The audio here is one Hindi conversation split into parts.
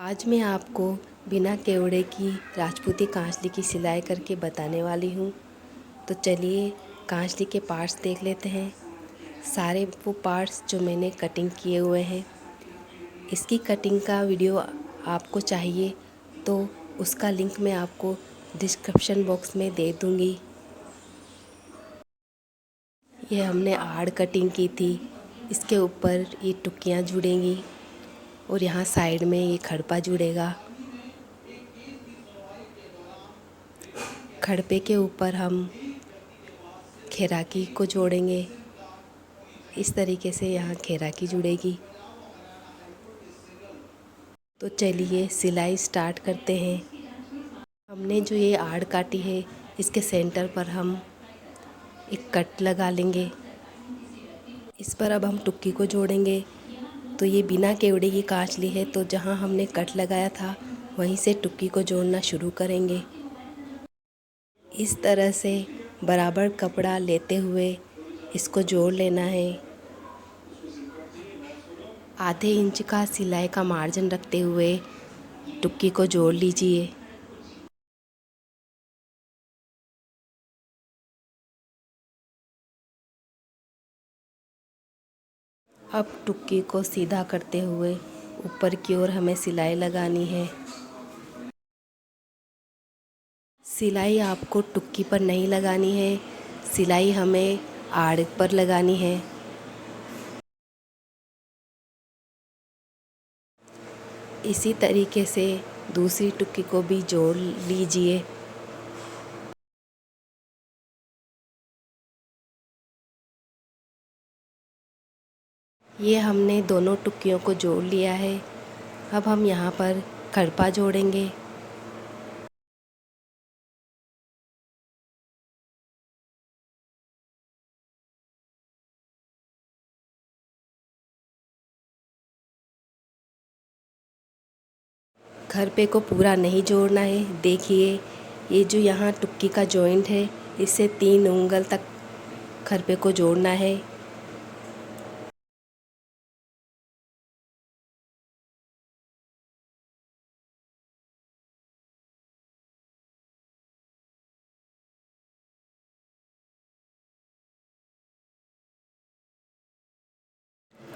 आज मैं आपको बिना केवड़े की राजपूती कांचली की सिलाई करके बताने वाली हूँ। तो चलिए कांचली के पार्ट्स देख लेते हैं। सारे वो पार्ट्स जो मैंने कटिंग किए हुए हैं। इसकी कटिंग का वीडियो आपको चाहिए तो उसका लिंक मैं आपको डिस्क्रिप्शन बॉक्स में दे दूँगी। ये हमने आड़ कटिंग की थी। इसके ऊपर ये टुकियाँ जुड़ेंगी और यहाँ साइड में ये खड़पा जुड़ेगा। खड़पे के ऊपर हम खैराकी को जोड़ेंगे। इस तरीके से यहाँ खैराकी जुड़ेगी। तो चलिए सिलाई स्टार्ट करते हैं। हमने जो ये आड़ काटी है इसके सेंटर पर हम एक कट लगा लेंगे। इस पर अब हम टुक्की को जोड़ेंगे। तो ये बिना केवड़े की कांचली है, तो जहाँ हमने कट लगाया था वहीं से टुक्की को जोड़ना शुरू करेंगे। इस तरह से बराबर कपड़ा लेते हुए इसको जोड़ लेना है। आधे इंच का सिलाई का मार्जिन रखते हुए टुक्की को जोड़ लीजिए। अब टुक्की को सीधा करते हुए ऊपर की ओर हमें सिलाई लगानी है। सिलाई आपको टुक्की पर नहीं लगानी है, सिलाई हमें आड़ पर लगानी है। इसी तरीके से दूसरी टुक्की को भी जोड़ लीजिए। ये हमने दोनों टुक्कियों को जोड़ लिया है। अब हम यहाँ पर खड़पा जोड़ेंगे। खरपे को पूरा नहीं जोड़ना है। देखिए ये जो यहाँ टुक्की का जॉइंट है इससे 3 उंगल तक खरपे को जोड़ना है।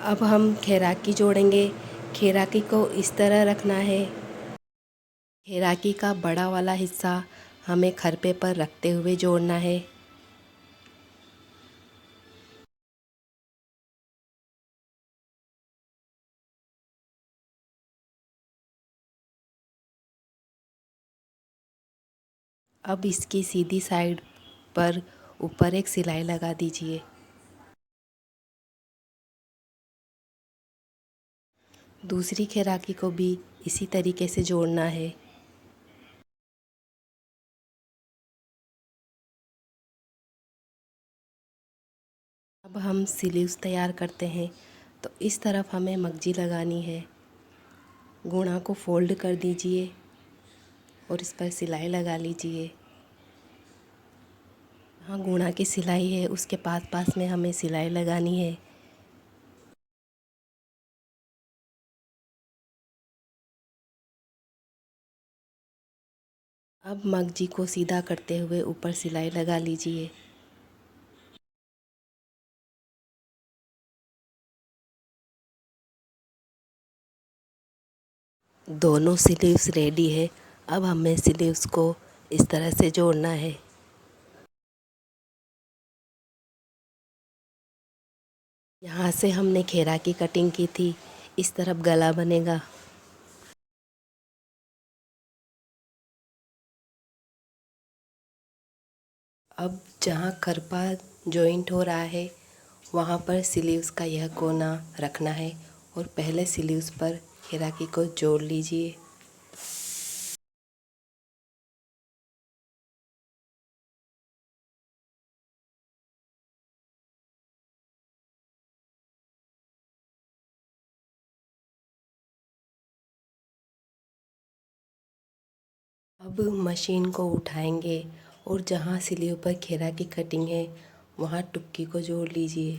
अब हम खैराकी जोड़ेंगे। खैराकी को इस तरह रखना है। खैराकी का बड़ा वाला हिस्सा हमें खरपे पर रखते हुए जोड़ना है। अब इसकी सीधी साइड पर ऊपर एक सिलाई लगा दीजिए। दूसरी खैराकी को भी इसी तरीके से जोड़ना है। अब हम स्लीव्स तैयार करते हैं। तो इस तरफ हमें मगजी लगानी है। गुणा को फोल्ड कर दीजिए और इस पर सिलाई लगा लीजिए। हाँ, गुणा की सिलाई है उसके पास पास में हमें सिलाई लगानी है। अब मगजी को सीधा करते हुए ऊपर सिलाई लगा लीजिए। दोनों स्लीव्स रेडी है। अब हमें स्लीव्स को इस तरह से जोड़ना है। यहाँ से हमने घेरा की कटिंग की थी, इस तरफ गला बनेगा। अब जहाँ खरपा जॉइंट हो रहा है वहाँ पर स्लीव्स का यह कोना रखना है और पहले स्लीव्स पर घेराकी को जोड़ लीजिए। अब मशीन को उठाएंगे और जहाँ स्लीव पर घेरा की कटिंग है वहाँ टुक्की को जोड़ लीजिए।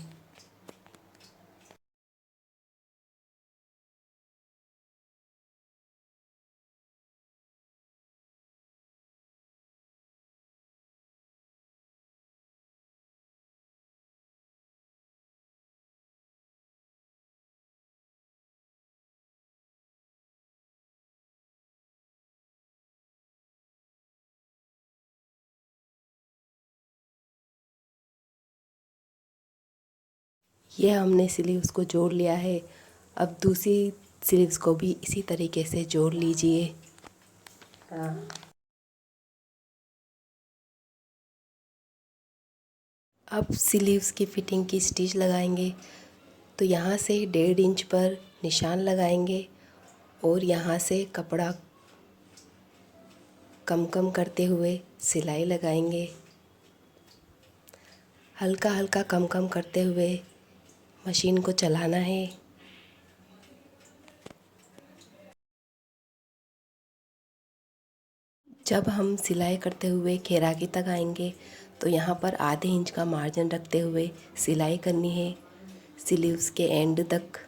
ये हमने स्लीव्स को जोड़ लिया है। अब दूसरी स्लीव्स को भी इसी तरीके से जोड़ लीजिए। अब स्लीव्स की फिटिंग की स्टिच लगाएंगे। तो यहाँ से 1.5 इंच पर निशान लगाएंगे और यहाँ से कपड़ा कम कम करते हुए सिलाई लगाएंगे। हल्का हल्का कम कम करते हुए मशीन को चलाना है। जब हम सिलाई करते हुए खैराकी तक आएंगे तो यहाँ पर आधे इंच का मार्जिन रखते हुए सिलाई करनी है स्लीव्स के एंड तक।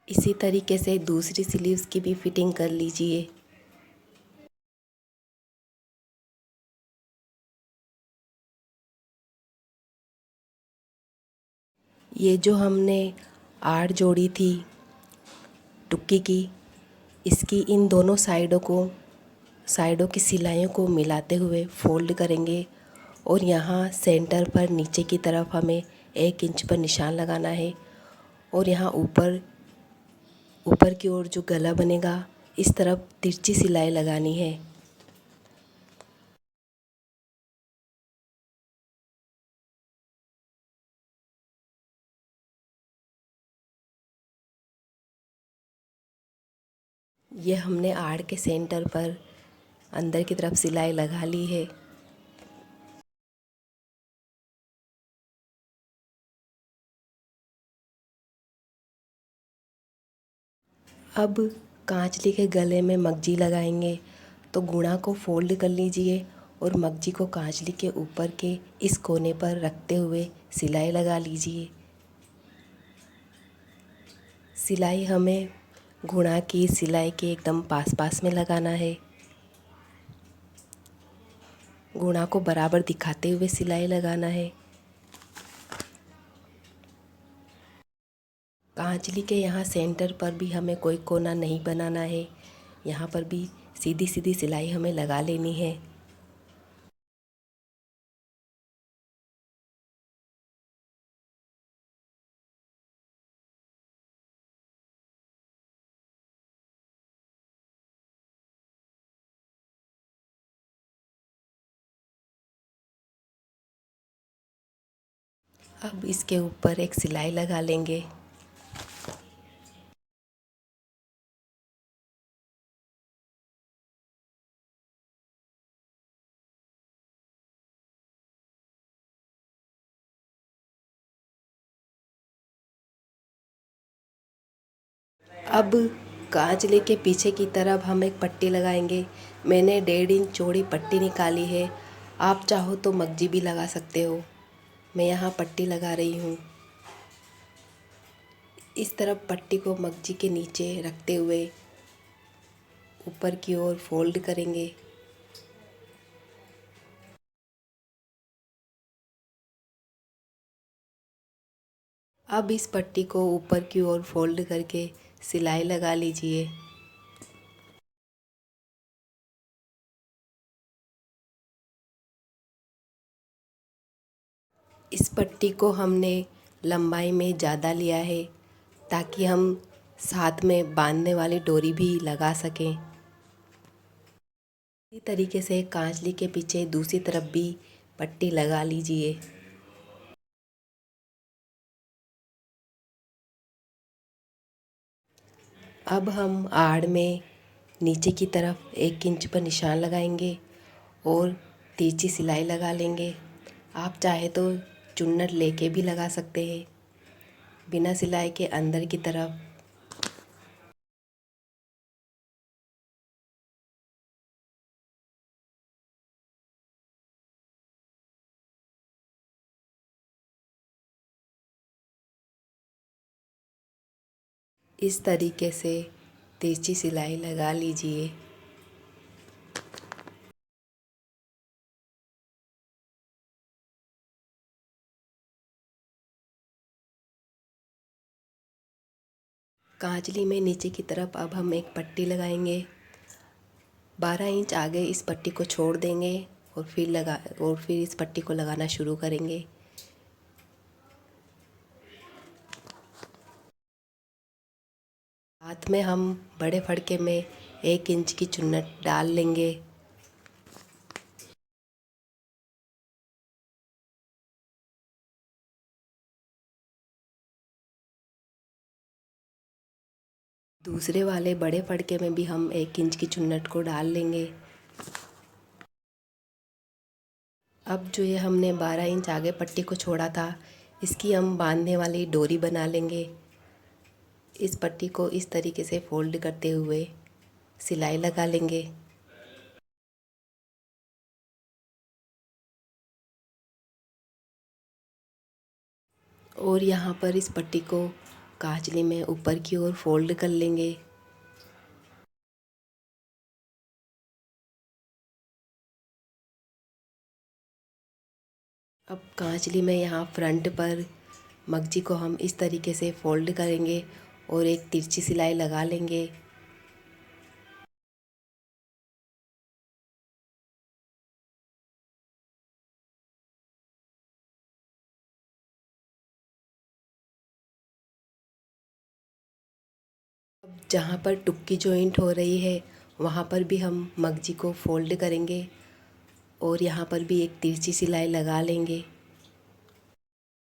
इसी तरीके से दूसरी स्लीव्स की भी फिटिंग कर लीजिए। ये जो हमने आड़ जोड़ी थी टुक्की की, इसकी इन दोनों साइडों की सिलाइयों को मिलाते हुए फोल्ड करेंगे और यहाँ सेंटर पर नीचे की तरफ हमें 1 इंच पर निशान लगाना है और यहाँ ऊपर की ओर जो गला बनेगा इस तरफ तिरछी सिलाई लगानी है। ये हमने आड़ के सेंटर पर अंदर की तरफ सिलाई लगा ली है। अब कांचली के गले में मगजी लगाएंगे। तो गुणा को फोल्ड कर लीजिए और मगजी को कांचली के ऊपर के इस कोने पर रखते हुए सिलाई लगा लीजिए। सिलाई हमें गुणा की सिलाई के एकदम पास पास में लगाना है। गुणा को बराबर दिखाते हुए सिलाई लगाना है। कांचली के यहाँ सेंटर पर भी हमें कोई कोना नहीं बनाना है। यहाँ पर भी सीधी सीधी सिलाई हमें लगा लेनी है। अब इसके ऊपर एक सिलाई लगा लेंगे। अब कांचले के पीछे की तरफ हम एक पट्टी लगाएंगे। मैंने 1.5 इंच चौड़ी पट्टी निकाली है। आप चाहो तो मगजी भी लगा सकते हो। मैं यहाँ पट्टी लगा रही हूँ। इस तरफ पट्टी को मगजी के नीचे रखते हुए ऊपर की ओर फोल्ड करेंगे। अब इस पट्टी को ऊपर की ओर फोल्ड करके सिलाई लगा लीजिए। इस पट्टी को हमने लंबाई में ज़्यादा लिया है ताकि हम साथ में बांधने वाली डोरी भी लगा सकें। इसी तरीके से कांचली के पीछे दूसरी तरफ भी पट्टी लगा लीजिए। अब हम आड़ में नीचे की तरफ 1 इंच पर निशान लगाएंगे और तिरछी सिलाई लगा लेंगे। आप चाहे तो चुन्नट लेके भी लगा सकते हैं। बिना सिलाई के अंदर की तरफ इस तरीके से तिरछी सिलाई लगा लीजिए। कांचली में नीचे की तरफ अब हम एक पट्टी लगाएंगे। 12 इंच आगे इस पट्टी को छोड़ देंगे और फिर इस पट्टी को लगाना शुरू करेंगे। हाथ में हम बड़े फड़के में 1 इंच की चुन्नट डाल लेंगे। दूसरे वाले बड़े फड़के में भी हम 1 इंच की चुन्नट को डाल लेंगे। अब जो ये हमने 12 इंच आगे पट्टी को छोड़ा था, इसकी हम बांधने वाली डोरी बना लेंगे। इस पट्टी को इस तरीके से फोल्ड करते हुए सिलाई लगा लेंगे। और यहाँ पर इस पट्टी को कांचली में ऊपर की ओर फोल्ड कर लेंगे। अब कांचली में यहाँ फ्रंट पर मगजी को हम इस तरीके से फोल्ड करेंगे और एक तिरछी सिलाई लगा लेंगे। अब जहाँ पर टुक्की जॉइंट हो रही है वहाँ पर भी हम मगजी को फोल्ड करेंगे और यहाँ पर भी एक तिरछी सिलाई लगा लेंगे।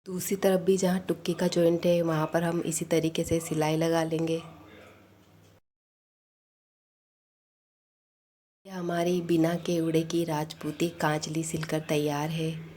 दूसरी तरफ भी जहाँ टुक्की का जॉइंट है वहाँ पर हम इसी तरीके से सिलाई लगा लेंगे। यह हमारी बिना केवड़े की राजपूती कांचली सिलकर तैयार है।